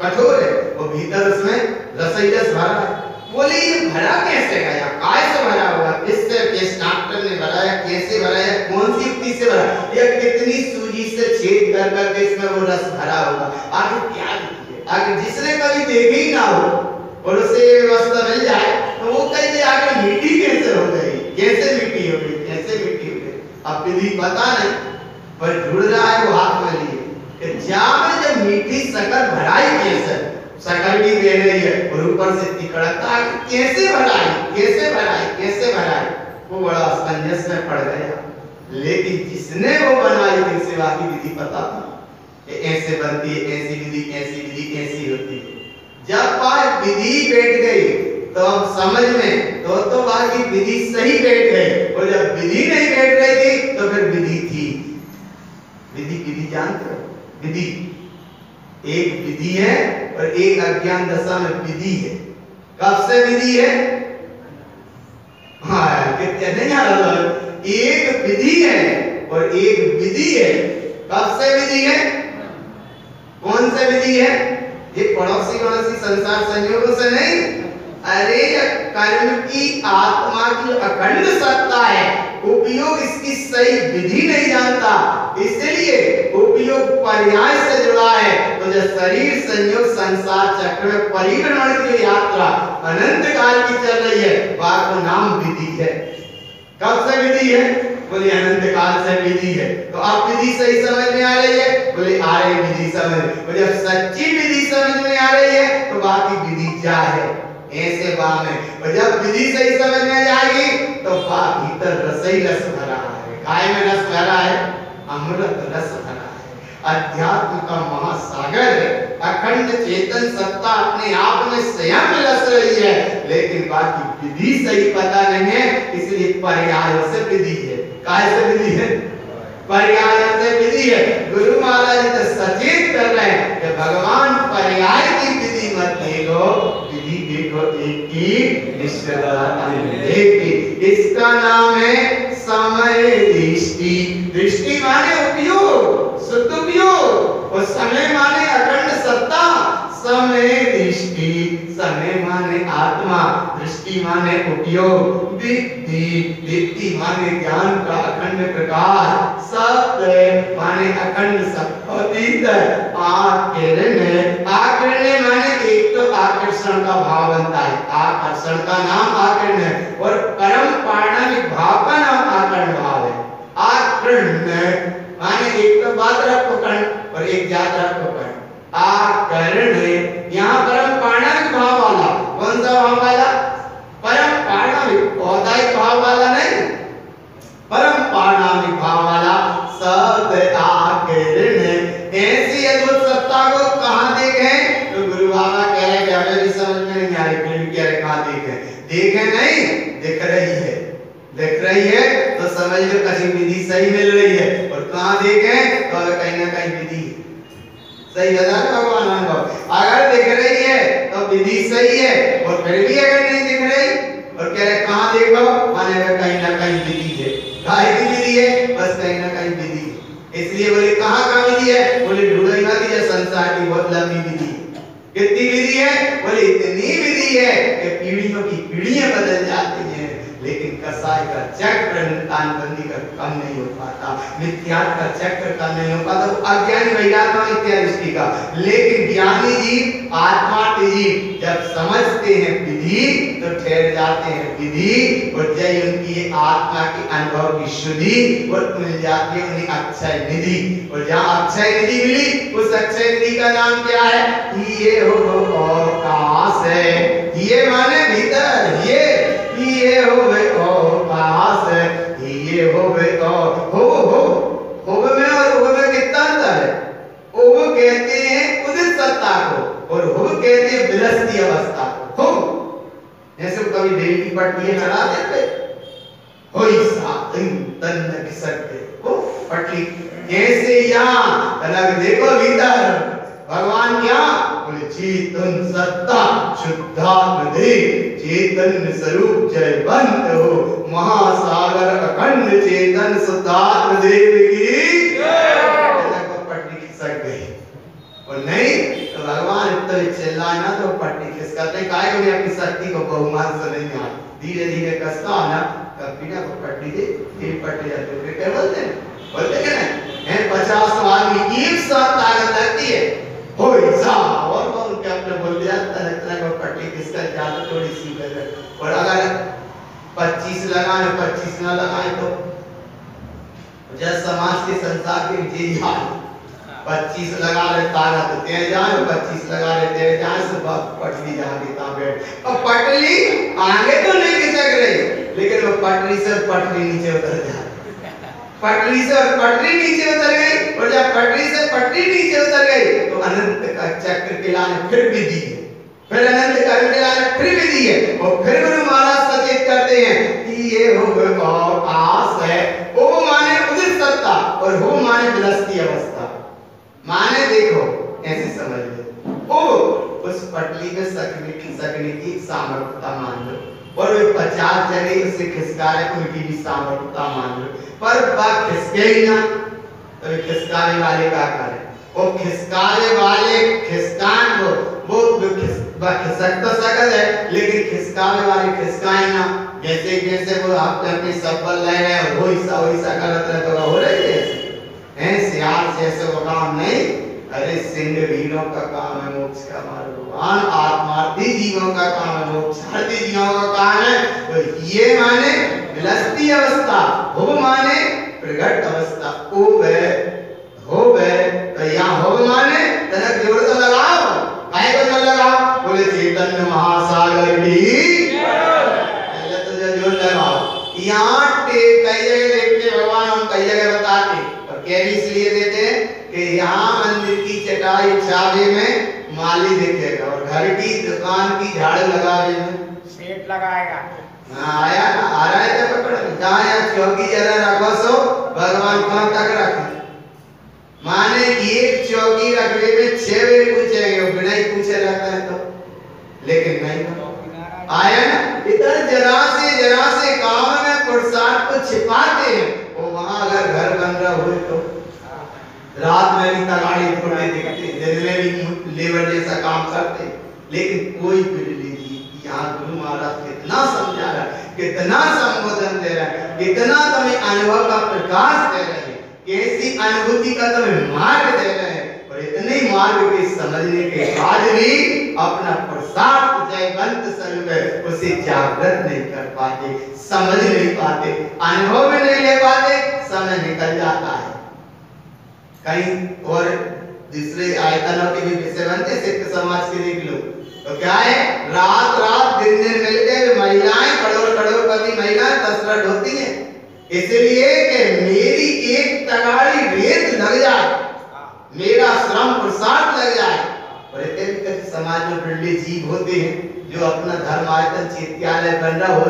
कठोर है और भीतर उसमें रसई रस भरा है। बोले ये भरा कैसे गया, कैसे भरा होगा, किससे, किस डॉक्टर ने भराया, कैसे भराया, कौन सी युक्ति से भरा, या कितनी सूजी से छेद कर करके इसमें वो रस भरा होगा, आखिर क्या लिखिए, आखिर जिसने कभी देखे ही ना हो और उसे व्यवस्था मिल जाए तो वो कहे आगे मीठी कैसे हो गई, कैसे मीठी हो गई, कैसे मीठी हो गई, अब विधि पता नहीं पर जुड़ रहा है वो हाथ में लिए कि जहाँ जब मीठी शक्कर भराई कैसे, शक्कर भी दे रही है और ऊपर से तिकड़ता कैसे भराई, कैसे भराई, कैसे भराई, वो बड़ा असमंजस में पड़ गया। लेकिन जिसने वो बनाई थी उसे बाकी विधि पता था, ऐसे बनती है, ऐसी विधि, ऐसी विधि, ऐसी होती है। जब बात विधि बैठ गई तो अब समझ में तो बाकी विधि सही बैठ गई, और जब विधि नहीं बैठ रही थी तो फिर विधि थी। विधि जानते हो? विधि एक विधि है और एक अज्ञान दशा में विधि है। कब से विधि है? हाँ, कितने नहीं आ रहा? एक विधि है और एक विधि है। कब से विधि है? कौन सा विधि है? ये पड़ोसी संसार संयोगों से नहीं, अरे कर्म की आत्मा की अखंड सत्ता है, उपयोग इसकी सही विधि नहीं जानता, इसलिए उपयोग पर्याय से जुड़ा है। तो जब शरीर संयोग संसार चक्र में परिभ्रमण की यात्रा अनंत काल की चल रही है, वह को नाम विधि है। कब से विधि है? बोले अनंत काल से विधि है। तो अब विधि सही समझ में आ रही है? बोले आ रही विधि समझ। बोले जब सच्ची विधि समझ में आ रही है तो बाकी विधि क्या है? ऐसे बात में, और जब विधि सही समझ में जाएगी तो भीतर रस ही रस भरा है। काय में रस भरा है? अमृत रस भरा है। अध्यात्म का महासागर है, अखंड चेतन सत्ता अपने आप में स्वयं रस रही है, लेकिन बाकी विधि सही पता नहीं है, इसलिए पर्याय से विधि है। काय से विधि है? पर्याय से विधि है। गुरु महाराज तो सचेत कर रहे हैं कि भगवान पर्याय की विधि मत देखो, विधि देखो एक ही ईश्वर। इसका नाम है समय दृष्टि। दृष्टि माने उपयोग, शुद्ध उपयोग, और समय माने अखंड सत्ता। समय दृष्टि, समय माने आत्मा, दृष्टि माने उपयोग, दीप्ति माने ज्ञान का अखंड प्रकाश, सत्य माने अखंड सत्यातीत, आकिरण माने एक तो आकर्षण का भाव बनता है, आकर्षण का नाम आकिरण है, और परम पारणिक भाव का नाम आकर्ण भाव है। आकर्ण माने एक तो बात रख पकड़ और एक जात रख पकड़। आकर्ण यहाँ परम पारणिक भाव वाला, कौन सा भाव वाला? परम पारणिक, औदायिक भाव वाला नहीं, परम पारणिक भाव वाला। सत्य आकिरण, ऐसी अद्भुत सत्ता को कहाँ देखे? तो गुरु बाबा कह रहे कि हमें भी समझ में नहीं आ रही, फिर भी कह रहे कहाँ देखे? देखे नहीं, दिख रही है। दिख रही है तो समझ लो कहीं विधि सही मिल रही है, और कहाँ देखे तो कहीं ना कहीं विधि सही बता भगवान अनुभव। अगर दिख रही है तो विधि सही है, और फिर भी अगर नहीं दिख रही और कह रहे कहाँ देखो, माने कहीं ना कहीं विधि है। काहे की विधि है? बस कहीं ना कहीं विधि है। इसलिए बोले कहाँ विधि है? बोले ढूंढो ही मत, ये संसार की बहुत लंबी विधि है। कितनी विधि है? बोले इतनी विधि है कि पीढ़ियों की पीढ़ियां बदल जाती हैं, लेकिन कसाई का चक्र तानबंदी का कम नहीं हो पाता, मिथ्यात्व का चक्र कम नहीं हो पाता। वो अज्ञानी वैराग्य इत्यादि का, लेकिन ज्ञानी जीव, आत्मा जीव जब समझते हैं विधि तो ठहर जाते हैं विधि, और जय उनकी आत्मा की अनुभव की शुद्धि और मिल जाती है उन्हें अक्षय निधि। और जहाँ अक्षय निधि मिली, उस अक्षय निधि का नाम क्या है? ये हो आकाश है। ये माने भीतर, ये होवे आकाश, ये होवे होवे में और होवे में कितना अंतर है? होवे कहते हैं उदित सत्ता को, और होवे कहते हैं विलसती अवस्था को। हो जैसे कभी देवी की पटली चढ़ा देते, होई सा तन किसकते हो पटली, कैसे यहाँ अलग देखो भीतर भगवान क्या बोले? चेतन सत्ता शुद्धात्म चेतन स्वरूप जयवंत हो, महासागर अखंड चेतन शुद्धात्म देव की पट्टी खिसक गई। और नहीं तो भगवान इतना चिल्लाए ना तो पट्टी खिसकाते, काहे को अपनी शक्ति को बहुमान से नहीं आ, धीरे धीरे कसता ना, कभी ना पट्टी दे फिर पट्टी जाते। क्या बोलते हैं? बोलते क्या नहीं? 50 आदमी एक साथ ताकत लगती है, और क्या अपने बोल दिया तरह को पट्टी किसका ज्यादा थोड़ी सी है। और अगर 25 लगाए 25 ना लगाए तो जब समाज के संसार के जी हाल 25 लगा रहे ताकत तेज जाए, 25 लगा रहे तेज जाए, सब पटली जाके बैठ। और पटली आगे तो नहीं खिसक रही, लेकिन वो पटरी से पटरी नीचे उतर जाए। पटरी से और पटरी नीचे उतर गई, और जब पटरी से पटरी नीचे उतर गई तो अनंत का चक्र किला ने फिर भी दी है, फिर अनंत का किला ने फिर भी दी है। और फिर गुरु महाराज सचेत करते हैं कि ये हो आस है। वो माने उदित सत्ता और हो माने विलसती अवस्था। माने देखो ऐसे समझ लो, ओ उस पटली में सकने की सामर्थ्यता मान लो, और वे 50 जने उसे खिसकाए उनकी भी सामर्थ्यता मान लो, पर बात खिसके ही ना, तो खिसकाने वाले का करे, वो खिसकाने वाले खिसकान वो खिसक तो सकत है, लेकिन खिसकाने वाले खिसकाए ना। जैसे जैसे वो अपने सफल ले रहे हैं वही सा गलत रहे तो हो रही है सियार जैसे वो काम नहीं। अरे सिंह वीरों का काम है मोक्ष का मार्ग, भगवान आत्मार्थी जीवों का काम है, मोक्षार्थी जीवों का काम है। तो ये माने विलसती अवस्था, हो माने प्रगट अवस्था, ओ वे हो वे, तो यहाँ हो माने तनक जोड़ तो लगाओ, काहे को जोड़ लगाओ, बोले चैतन्य महासागर की पहले तो जोड़ लगाओ। यहाँ कई जगह देखते भगवान, हम कई जगह बताते और कह भी इसलिए देते हैं कि यहाँ मंदिर की चटाई छावे में माली दिखेगा और घर की दुकान की झाड़ू लगावे में सेठ लगाएगा। आया ना, आ रहा है क्या पकड़, जहाँ यहाँ चौकी जरा रखो सो भगवान कहाँ तक रखे। माने एक चौकी रखने में 6 वे पूछेंगे, बिना ही पूछे रहता है तो, लेकिन नहीं आया ना, इधर जरा से काम में पुरुषार्थ को छिपाते हैं। वो वहां अगर घर बन रहा हो तो रात में भी तगाड़ी थोड़े दिखते, दिन में भी लेबर जैसा काम करते, लेकिन कोई बिजली नहीं। यहाँ गुरु महाराज कितना समझा रहा है, कितना संबोधन दे रहा है, कितना तुम्हें अनुभव का प्रकाश दे रहे हैं, कैसी अनुभूति का तुम्हें मार्ग दे रहे हैं। और इतने मार्ग के समझने के बाद भी अपना प्रसाद जयवंत स्वरूप उसे जागृत नहीं कर पाते, समझ नहीं पाते, अनुभव में नहीं ले पाते, समय निकल जाता है। कहीं और दूसरे आयतनों के भी विषय बनते, सिख समाज के देख लो तो क्या है, रात दिन मिलकर महिलाएं करोड़पति महिलाएं कसरत होती हैं, इसलिए कि मेरी एक तगाड़ी रेत लग जाए, मेरा श्रम प्रसाद लग जाए। और इतने समाज में बड़े जीव होते हैं जो अपना धर्म आयतन चैत्यालय बन रहा हो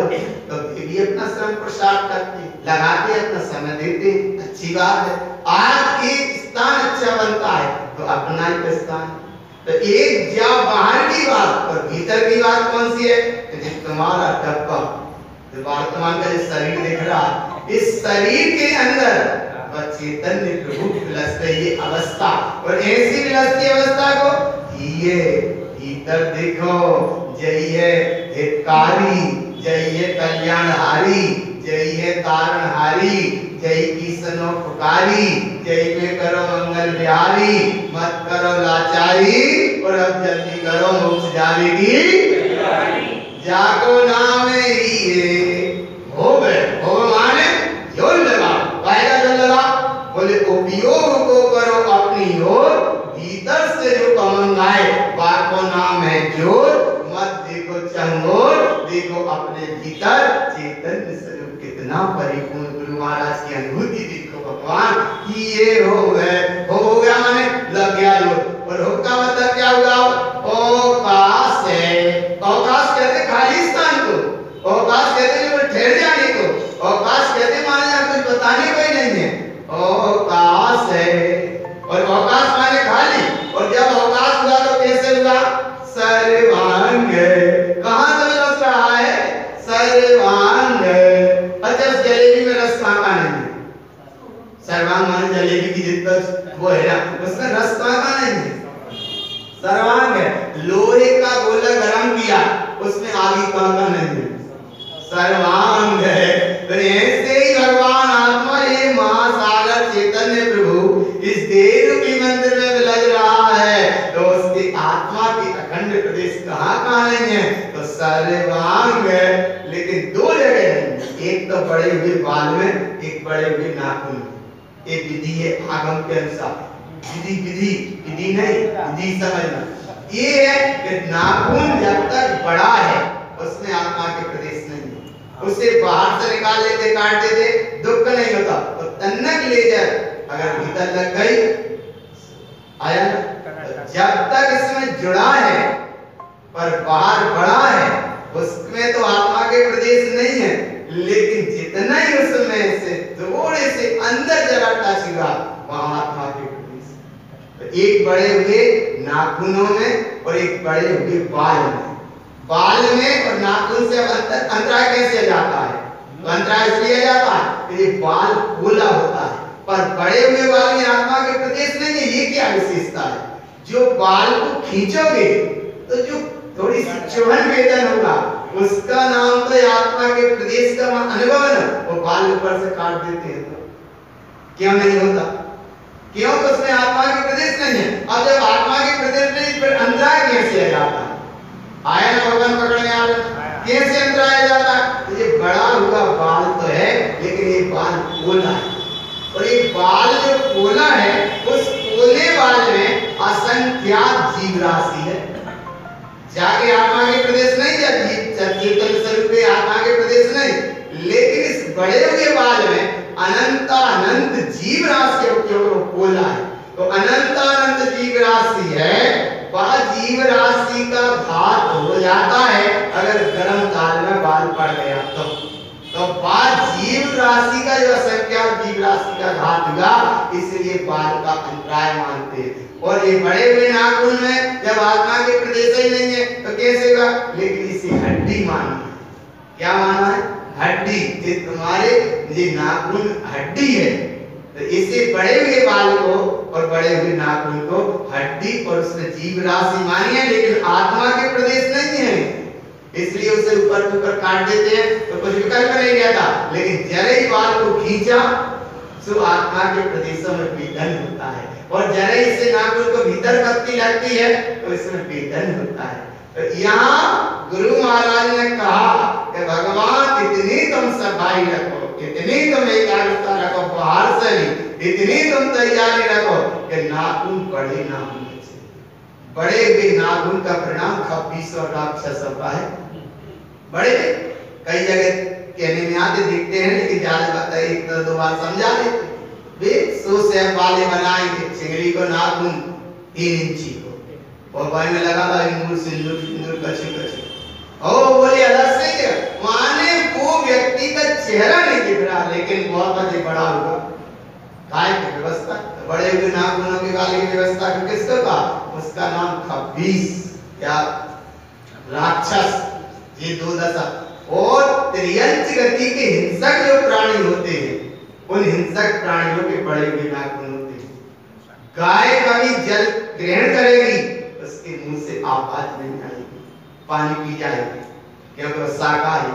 तो भी अपना श्रम प्रसाद करते, लगाते, अपना समय देते, अच्छी बात है। आज एक स्थान अच्छा बनता है तो अपना ही स्थान, तो एक जा बाहर की बात और भीतर की बात कौन सी है, तो तुम्हारा डब्बा, जो वर्तमान का जो शरीर दिख रहा, इस शरीर के अंदर चैतन्य प्रभु विलसते ये अवस्था, और ऐसी विलसती अवस्था को ये भीतर देखो, जय है हितकारी, जय है कल्याणहारी, जय है तारणहारी, जय कीसनो पुकारी, जय में करो मंगल बिहारी, मत करो लाचारी, और अब जल्दी करो मोक्ष जाने की जाको नाम ही हो गए। हो माने जोर लगाओ, कायदा जोर लगाओ, बोले उपयोग को करो अपनी ओर, भीतर से जो कमंगाए बाको नाम है जोर, मत देखो चंगोर, देखो अपने भीतर चैतन्य स्वरूप कितना परिपूर्ण। गुरु महाराज की अनुभूति देखो भगवान कि ये हो गया माने लग गया जोर। और हो का मतलब क्या होगा, अवकाश है, अवकाश कहते खाली स्थान को, अवकाश कहते जो ठहर जाने को, अवकाश कहते माने कुछ बताने को ही नहीं है, अवकाश है। और अवकाश माने खाली, और जब अवकाश हुआ तो कैसे हुआ, सर्वांग, कहां से रस रहा है, सर्वांग। अच्छा जलेबी में रस कहां का नहीं है, सर्वांग माने जलेबी की जितना वो है ना, उसका रस कहां का नहीं है, सर्वांग है। लोहे का गोला गरम किया, उसमें आगे कहां का नहीं है, सर्वांग है। तो ऐसे ही भगवान आत्मा ये महासागर चैतन्य प्रभु इस देह रूपी मंदिर में विलज रहा है, तो उसकी आत्मा की अखंड प्रदेश कहाँ नहीं है, तो सर्वांग है। लेकिन दो जगह नहीं, एक तो बड़े हुए बाल में, एक बड़े हुए नाखून में। एक विधि है आगम के अनुसार, विधि नहीं, विधि समझना ये है कि नाखून जब तक बड़ा है उसमें आत्मा के प्रदेश नहीं है, उसे बाहर से निकाल लेते, काट देते, दुख नहीं होता, तो तन्नक लेजर अगर भीतर लग गई, आया ना? जब तक इसमें जुड़ा है पर बाहर बढ़ा है, उसमें तो आत्मा के प्रदेश नहीं है, लेकिन जितना ही उसमें से थोड़े से अंदर जगह टच हुआ, वहां आत्मा के प्रदेश। तो एक बड़े हुए नाखूनों में और एक बड़े हुए बाल में। बाल में और नाखून से अंतराय कैसे जाता है? तो अंतराय इसलिए जाता है कि ये बाल गोला होता है, पर बड़े हुए बाल में आत्मा के प्रदेश नहीं है। ये क्या विशेषता है? जो बाल को खींचोगे तो जो थोड़ी सी चुभन वेदन होगा, उसका नाम तो आत्मा के प्रदेश का अनुभव है। वो बाल ऊपर से काट देते हैं तो क्यों नहीं होता? क्यों? तो उसमें आत्मा के प्रदेश नहीं है। अब जब आत्मा के प्रदेश नहीं, फिर अंतराय कैसे जाता है? आया ना भगवान पकड़ में आ रहा? कैसे अंतराय जाता है? तो ये बड़ा हुआ बाल तो है, लेकिन ये बाल गोला है, और ये बाल जो गोला है, उस गोले बाल में असंख्यात जीव राशि है। जाके आत्मा के प्रदेश नहीं जाती, चेतन स्वरूप आत्मा के प्रदेश नहीं, लेकिन इस बड़े हुए बाल में अनंत अनंत जीव राशि गोला है। तो अनंत अनंत जीव राशि है, वह जीव राशि का घात हो जाता है अगर गर्म काल में बाल पड़ गया तो बाल जीव राशि का जो असंख्यात जीव राशि का घात हुआ, इसलिए बाल का अंतराय मानते हैं। और ये बड़े हुए नाखून में जब आत्मा के प्रदेश ही नहीं है तो कैसे होगा? लेकिन इसे हड्डी माना है। क्या माना है? हड्डी। ये तुम्हारे ये नाखून हड्डी है, तो इसे बड़े हुए बाल को और बड़े हुए नाखून को हड्डी और उसमें जीव राशि मानी है, लेकिन आत्मा के प्रदेश नहीं है, इसलिए उसे ऊपर ऊपर काट देते हैं। तो कुछ विकल्प नहीं रहता, लेकिन जरे ही बाल को खींचा सो आत्मा के प्रदेशों में वेदन होता है, और जरे इससे नाखून को भीतर पत्ती लगती है तो इसमें वेदन होता है। तो यहाँ गुरु महाराज ने कहा कि भगवान इतनी तुम सफाई रखो, इतनी तुम एकाग्रता रखो, बाहर से नहीं, इतनी तुम तैयारी रखो कि नाखून बड़े ना होने चाहिए। बड़े हुए नाखून का परिणाम खप्पीस और राक्षस होता है। बड़े कई जगह कहने में आते दिखते हैं, लेकिन ज्यादा बात है, एक दो बार समझा देते। वे 100 से वाले बनाएंगे चिंगड़ी को नाखून 3 इंची को, और भाई में लगा था इंदूर सिंदूर सिंदूर कच्चे कच्चे, और बोले अलग से माने वो व्यक्ति का चेहरा नहीं दिख रहा, लेकिन बहुत अधिक बड़ा होगा। काय की व्यवस्था? बड़े हुए नाखूनों के वाले की व्यवस्था किसको का? उसका नाम खब्बीस या राक्षस। ये 2 दशा। और त्रियंच गति के हिंसक जो प्राणी होते हैं, उन हिंसक प्राणियों के बड़े हुए नाखून होते हैं। गाय कभी जल ग्रहण करेगी, उसके मुंह से आवाज नहीं आएगी, पानी पी जाएगी, क्योंकि वो शाकाहारी।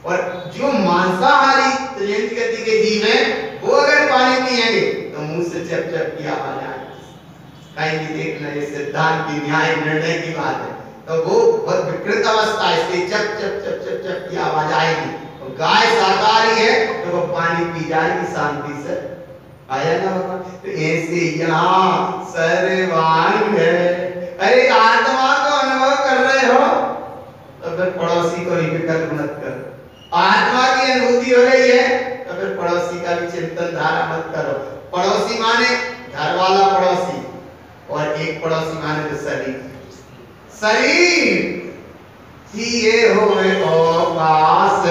और जो मांसाहारी त्रियंच गति के जीव हैं, वो अगर पानी पिएंगे तो मुंह से चप चप की आवाज आएगी। कहीं भी देखना, ये सिद्धांत की न्याय निर्णय की बात है, तो वो बहुत विकृत अवस्था है, इसलिए चप चप चप चप चप की आवाज आएगी। तो गाय शाकाहारी है तो वो पानी पी जाएगी शांति से। आया ना बाबा? तो ऐसे यहाँ सर्वांग है। अरे आत्मा को अनुभव कर रहे हो तो फिर पड़ोसी को ही विकल्प मत करो। आत्मा की अनुभूति हो रही है तो फिर पड़ोसी का भी चिंतन धारा मत करो। पड़ोसी माने घर वाला पड़ोसी, और एक पड़ोसी माने तो शरीर। शरीर ये होए औकाश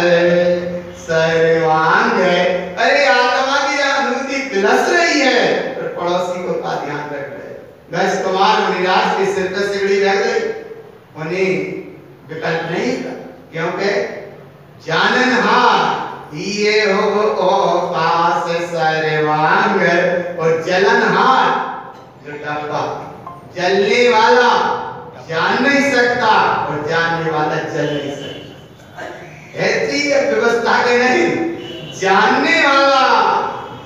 सर्वांग है। अरे आत्मा की अनुभूति पिलस रही है, पर पड़ोसी को का ध्यान रख रहे। गैस कुमार मुनिराज के सिर पर सिगड़ी रख गई, उन्हें विकल्प नहीं था, क्योंकि जाननहार ये हो औकाश सर्वांग, और जलनहार जो डब्बा जलने वाला जान नहीं सकता, और जानने वाला जल नहीं सकता। ऐसी व्यवस्था के नहीं, जानने वाला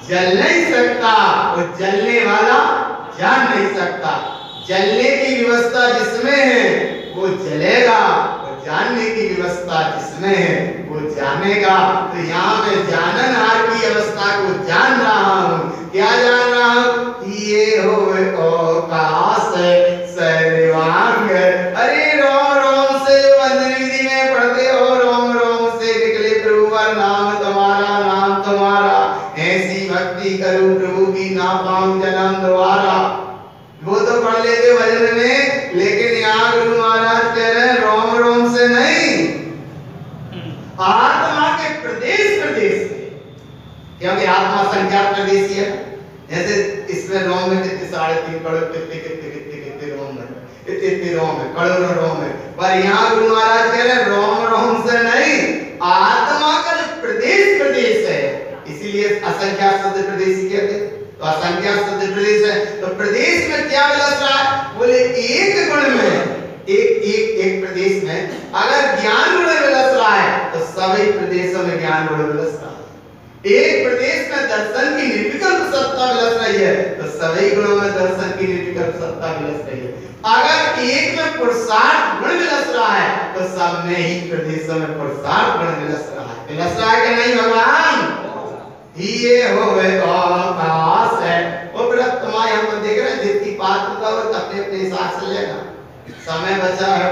जल नहीं सकता और जलने वाला जान नहीं सकता। जलने की व्यवस्था जिसमें है वो जलेगा, और जानने की व्यवस्था जिसमें है वो जानेगा। तो यहाँ मैं जाननहार की अवस्था को जान रहा हूँ। क्या जान रहा हूँ? ये हो औकाश सर्वांग। अरे रोम रोम से जो अंजनी विधि में पढ़ते हो, रोम रोम से निकले प्रभु नाम तुम्हारा, नाम तुम्हारा। ऐसी भक्ति के भजन में, लेकिन यहाँ गुरु महाराज कह रहे हैं रोम रोम से नहीं, आत्मा के प्रदेश प्रदेश से, क्योंकि आत्मा संख्या प्रदेशी है। जैसे इसमें रोम में कितने 3.5 करोड़ कितने रोम है, इतने रोम है, करोड़ों रोम है, पर यहाँ गुरु महाराज कह रहे हैं रोम रोम से नहीं, आत्मा का जो प्रदेश प्रदेश है, इसीलिए असंख्या शब्द प्रदेशी कहते हैं। तो असंख्या शब्द प्रदेश है, तो प्रदेश में क्या विलस रहा है? बोले एक गुण में, एक प्रदेश में अगर ज्ञान गुण विलस रहा है तो सभी प्रदेशों में ज्ञान गुण विलस रहा है। एक प्रदेश में दर्शन की निर्विकल्प सत्ता विलस रही है तो सभी गुणों में दर्शन की निर्विकल्प सत्ता विलस रही है। अगर एक में पुरुषार्थ गुण विलस रहा है तो सब में ही प्रदेशों में पुरुषार्थ गुण विलस रहा है। विलस रहा है कि नहीं भगवान? ये होवे आकाश है। वो तुम्हारे हम तो देख रहे हैं जितनी बात होगा वो अपने अपने हिसाब से लेगा। समय बचा है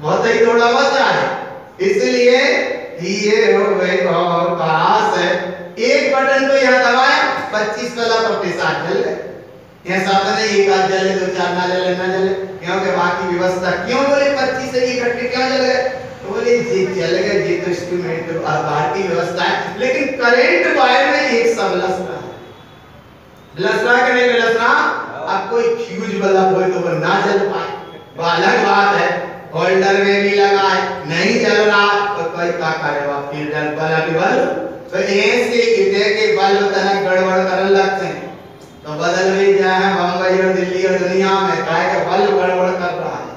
बहुत ही थोड़ा बचा है, इसलिए ये होवे आकाश है। एक बटन को यहाँ दबाया 25 वाला अपने साथ जल गए। यह साथ नहीं एक आध जले 2-4 ना जले क्योंकि बाकी व्यवस्था क्यों बोले 25 से इकट्ठे क्यों जल गए? तो बोले जी जल गए जी तो इंस्ट्रूमेंट बाहर की व्यवस्था है, लेकिन करंट वायर में एक सब लस रहा है। लस रहा कि नहीं लस रहा? अब कोई फ्यूज बल्ब हो तो वो ना जल पाए, वो अलग बात है। होल्डर में भी लगा है नहीं जल रहा तो कोई क्या करेगा? फिल्टर बल्ब तो ऐसे इधर के बल्ब तना गड़बड़ करने लगते हैं तो बदल भी जाए हैं बम्बई और दिल्ली और दुनिया में काहे के बल्ब गड़बड़ कर रहा है।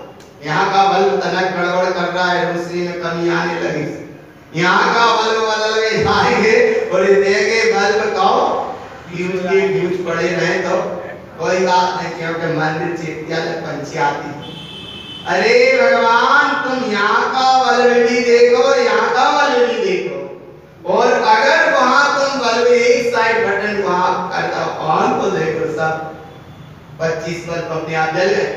यहाँ का बल्ब तना गड़बड़ कर रहा है, रोशनी में कमी आने लगी, यहाँ का बल्ब बदल के जाएंगे और इधर के बल्ब का फ्यूज पड़े रहे तो कोई बात नहीं, क्योंकि मंदिर चेतिया पंचायती। अरे भगवान तुम यहाँ का बल्ब भी देखो, यहाँ का बल्ब भी देखो, और अगर वहां तुम बल्ब एक साइड बटन वहां करता ऑन तो देखो सब 25 बल्ब अपने आप जल गए।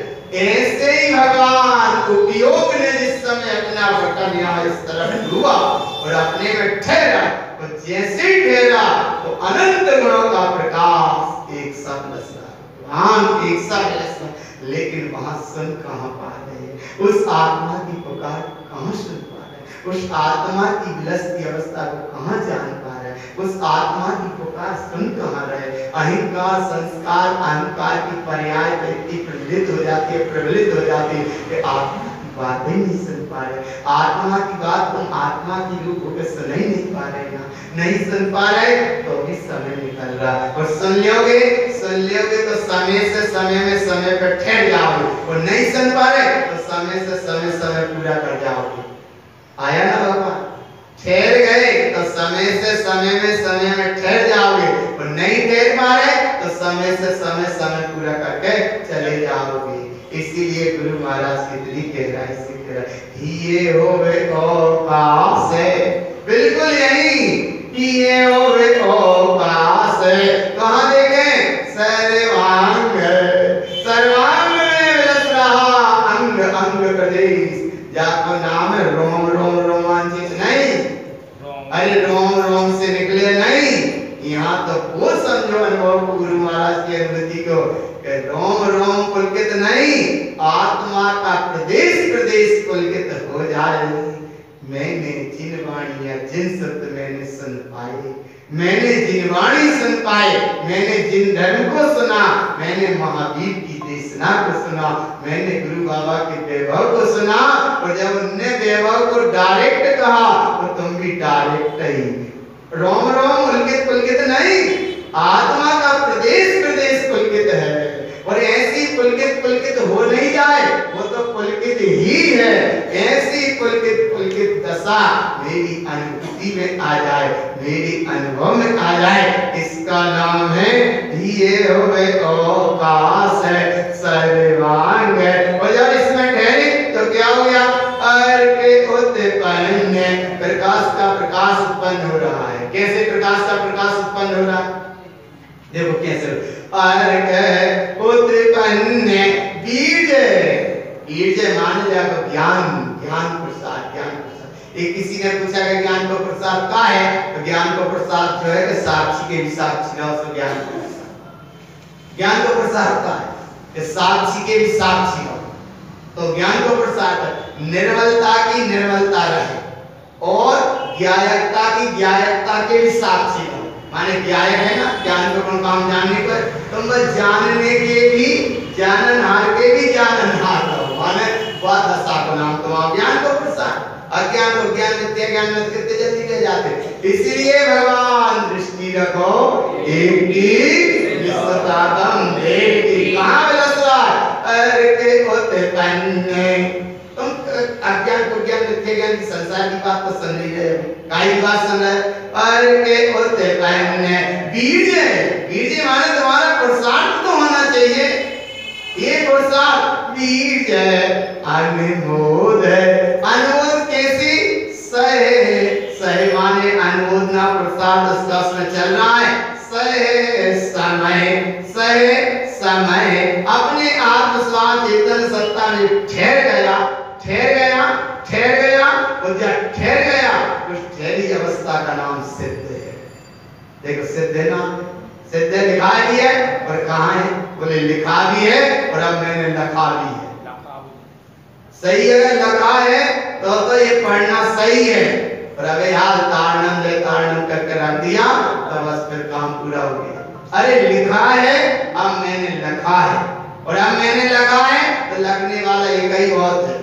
ऐसे ही भगवान उपयोग ने जिस समय अपना बटन यहाँ इस तरफ हुआ और अपने में ठहरा, तो जैसे ही ठहरा तो अनंत गुणों का प्रकाश एक साथ लस रहा, एक साथ लस रहा, लेकिन वहां सुन कहां पा रहे? उस आत्मा की पुकार कहां सुन पा रहे? उस आत्मा की विलसती अवस्था को कहां जान पा रहे? उस आत्मा की पुकार सुन कहां रहे? अहंकार संस्कार अहंकार की पर्याय पे इतनी प्रबलित हो जाती है, प्रबलित हो जाती है कि आत्मा की बात ही नहीं सुन पा रहे। आत्मा की बात तुम आत्मा की रूप होकर सुन ही नहीं पा रहे ना, नहीं सुन पा रहे तो भी समय निकल रहा है, और सुन लोगे तो समय से समय में समय पर ठहर जाओगे, और नहीं सुन पा रहे तो समय से समय पूरा कर जाओगे। आया ना भगवान? ठहर गए तो समय से समय में ठहर जाओगे, और नहीं ठहर पा रहे तो समय से समय पूरा करके चले जाओगे। इसीलिए गुरु महाराज कितनी गहराई से कह रहा ये होवे आकाश है, बिल्कुल यही ये होवे आकाश है। कहाँ देखें? सर्वांग में विलस रहा अंग अंग प्रदेश, जाको नाम है रोम रोम रोमांचित नहीं, अरे रोम रोम से निकले नहीं। यहाँ तो वो समझो अनुभव को गुरु महाराज की अनुभूति को कि रोम रोम पुलकित नहीं, आत्मा का प्रदेश प्रदेश पुलकित हो जाए। मैंने जिन वाणियां जिन शब्द मैंने सुन पाए, मैंने जिन वाणी सुन पाए, मैंने जिन धर्म को सुना, मैंने महावीर की देशना को सुना, मैंने गुरु बाबा के वैभव को सुना, और जब उनने वैभव को डायरेक्ट कहा तो तुम भी डायरेक्ट ही। रोम रोम पुलकित पुलकित नहीं, आत्मा का प्रदेश प्रदेश पुलकित है, और ऐसी पुलकित पुलकित हो नहीं जाए वो तो पुलकित ही है। ऐसी पुलकित पुलकित दशा मेरी अनुभूति में आ जाए, मेरी अनुभव में आ जाए, इसका नाम है ये होवे आकाश है, सर्वांग है। और जब इसमें ठहरे तो क्या हो गया? अर्के उत्पन्न, प्रकाश का प्रकाश उत्पन्न हो रहा है। कैसे प्रकाश का प्रकाश उत्पन्न हो रहा है? देखो कैसे अर्क उत्पन्न बीज, बीज मान जाएगा ज्ञान, ज्ञान प्रसाद, ज्ञान प्रसाद। एक किसी ने पूछा कि ज्ञान को प्रसाद क्या है? तो ज्ञान को प्रसाद जो है कि साक्षी के भी साक्षी ना उसको ज्ञान को प्रसाद, ज्ञान को प्रसाद क्या है? कि साक्षी के भी साक्षी हो। तो ज्ञान को प्रसाद है, निर्मलता की निर्मलता रहे और ज्ञायकता की ज्ञायकता के भी साक्षी हो। माने ज्ञायक है ना, ज्ञान को कौन काम जानने पर, तुम बस जानने के भी जाननहार के भी जाननहार हो। माने वह दशा को नाम तो ज्ञान को प्रसाद, अज्ञान को ज्ञान, नित्य ज्ञान में कितने जल्दी ले जाते। इसलिए भगवान दृष्टि रखो एक की विश्वतातम देखी। कहाँ विलसरा अरे के होते पन्ने। तुम अज्ञान को ज्ञान, नित्य ज्ञान की संसार की बात तो सुन रही है, काई बात सुन रहे अरे के होते पन्ने। बीज बीज माने तुम्हारा पुरुषार्थ तो होना चाहिए। ये पुरुषार्थ बीज अनुमोद है। अनुमोद कैसी? सहे सहे माने अनुमोद ना पुरुषार्थ उसका उसमें चल रहा है। सहे समय अपने आत्मस्वाद चेतन सत्ता में ठहर गया और जब ठहर गया उस ठहरी अवस्था का नाम सिद्ध है। देखो सिद्ध है ना, सिद्ध लिखा भी है और कहाँ है? बोले लिखा भी है और अब मैंने लिखा भी है। सही अगर लिखा है तो ये पढ़ना सही है, और अबे हाल तारणम करके रख दिया तो बस फिर काम पूरा हो गया। अरे लिखा है, अब मैंने लिखा है, और अब मैंने लिखा है तो लिखने वाला एक ही बहुत है।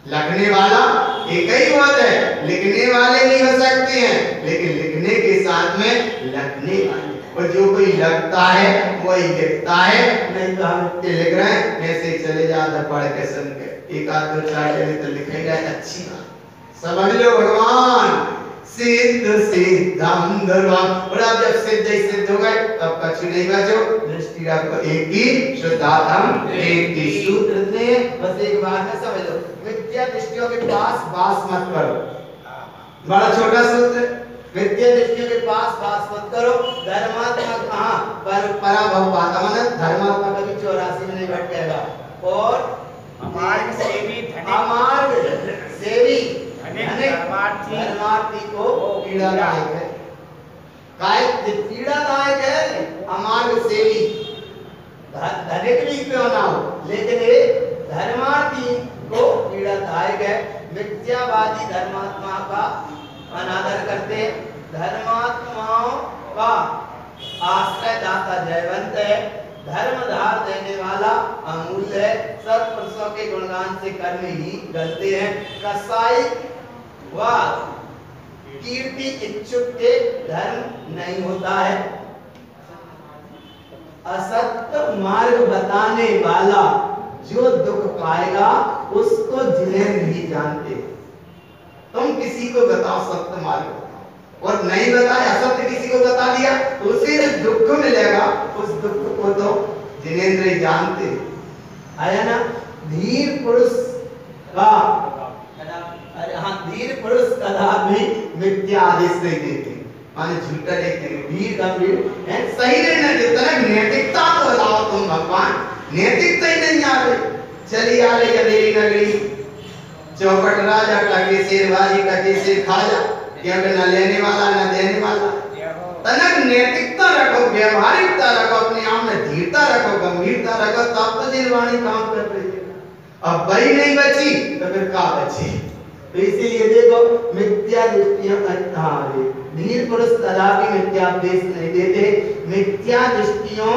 लिखने वाला एक ही बहुत है। लिखने वाले नहीं हो सकते हैं, लेकिन लिखने के साथ में लिखने वाले, और जो कोई लगता है वही लिखता है। नहीं तो हम लिख रहे हैं ऐसे ही चले जाते पढ़ के सुन के, एक आध दो चार जने तो लिखेगा, अच्छी बात समझ लो। भगवान सिद्ध सिद्धम धर्मम, और अब जब सिद्ध ही सिद्ध हो गए तब कछु नहीं बचो। दृष्टि रखो एक ही शुद्धात्म एक ही सूत्र से। बस एक बात है समझ लो, विद्या दृष्टियों के पास बास मत करो। बड़ा छोटा सूत्र, विद्या दृष्टियों के पास बास मत करो। धर्मात्मा कहाँ पर पराभव पाता, मतलब धर्मात्मा कभी 84 में नहीं भटकेगा। और अमार्ग सेवी धर्मार्थी को पीड़ादायक है। काय पीड़ादायक है अमार्ग सेवी, धनिक भी क्यों ना हो, लेकिन ये धर्मार्थी को पीड़ादायक है। मिथ्यावादी धर्मात्मा का अनादर करते, धर्मात्माओं का आश्रयदाता जयवंत है, धर्मधार देने वाला अमूल्य है। सत्पुरुषों के गुणगान से कर्म ही गलते हैं। कसाई व कीर्ति इच्छुक के धर्म नहीं होता है। असत्य मार्ग बताने वाला जो दुख पाएगा उसको जिन्हें नहीं जानते। तुम किसी को बताओ सत्य मार्ग और नहीं बताया, असत्य किसी को बता दिया तो उसे दुख मिलेगा। उस दुख को तो जिनेंद्र ही जानते। आया ना? धीर पुरुष का, अरे हाँ, धीर पुरुष कदापि मिथ्या आदेश नहीं देते, माने झूठा नहीं देते। धीर गंभीर है, सही निर्णय देता है। नैतिकता तो लाओ तुम भगवान, नैतिकता ही नहीं आ रही। चली आ रही अंधेरी नगरी, चौपट राजा टके शेरबाजी टके शेर खाजा, न लेने वाला न देने वाला। तनक नैतिकता रखो, व्यवहारिकता रखो, अपने आप में धीरता रखो, गंभीरता रखो, तब तो निर्वाणी काम कर रही है। अब बड़ी नहीं बची तो फिर क्या बची? तो इसीलिए देखो मिथ्या दृष्टियां, धीर पुरुष कदापि मिथ्यापदेश नहीं देते। मिथ्या दृष्टियों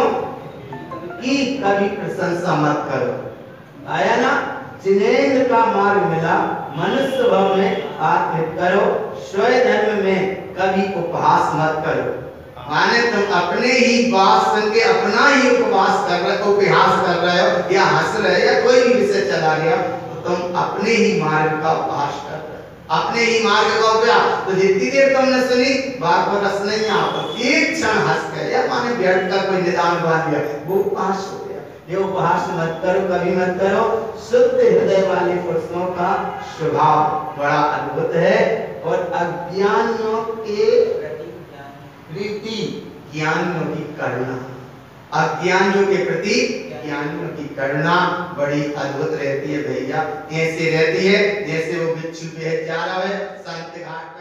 की कभी प्रशंसा मत करो। आया ना? जिनेंद्र का मार्ग मिला, मनुष्य भाव में आत्मित करो। स्वयं धर्म में कभी उपहास मत करो। माने तुम अपने ही बात सुन के अपना ही उपहास कर रहे हो, उपहास कर रहे हो या हंस रहे या कोई भी विषय चला गया तो तुम अपने ही मार्ग का उपहास कर रहे हो, अपने ही मार्ग का उपहास। तो जितनी देर तुमने सुनी बात पर रस नहीं आता, एक क्षण हंस गए या माने बैठ कर कोई निदान बांध दिया, वो उपहास हो गया। ये उपहास मत करो, कभी मत करो। शुद्ध हृदय वाले पुरुषों का स्वभाव बड़ा अद्भुत है और अज्ञानियों के प्रति ज्ञानियों की करुणा, अज्ञानियों के प्रति ज्ञानियों की करुणा बड़ी अद्भुत रहती है भैया। ऐसे रहती है जैसे वो बिच्छू पे जा रहा है संत घाट